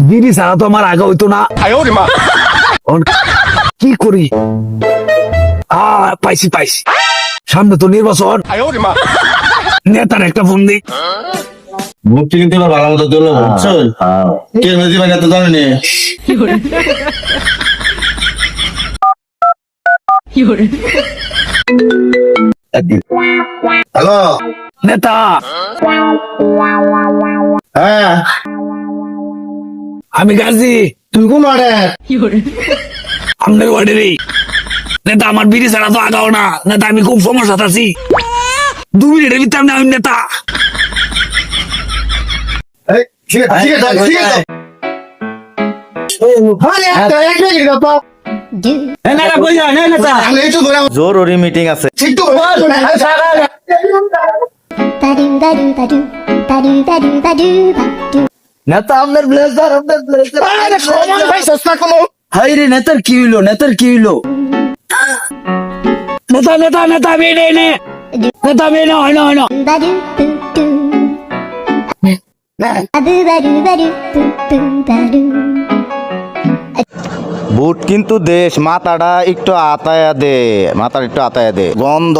বিড়ি ছাড়া তো আমার আগে হইতো না। কি করি? পাইছি পাইছি, সামনে তো নির্বাচন, নেতার একটা ফোন দিই। মুক্তি কিন্তু এবার ভালো মতো দিল, বুঝছেন? কে নদী মানে এত জানেনি? হ্যালো নেতা, হ্যাঁ আমি গাজী। তুই কোন অর্ডার? আপনার ওয়ার্ডেরই নেতা। আমার বিড়ি ছাড়া তো আগাও না নেতা, আমি খুব সমস্যা আছি। 2 মিনিটের ভিতরে আমি নেতা। ঠিক আছে ঠিক আছে ঠিক আছে। জরুরি মিটিং আছে। নেতা আপনার ব্লেজার, আপনার ব্লেজার। হাই রে, নেতার কি হইলো? নেতার কি হইলো? নেতা নেতা নেতা বেনে নে, নেতা বেনে হয় না, হয় না। বুট কিন্তু দেশ, মাথাটা একটু আতায়া দে, মাথাটা একটু আতায়া দে। গন্ধ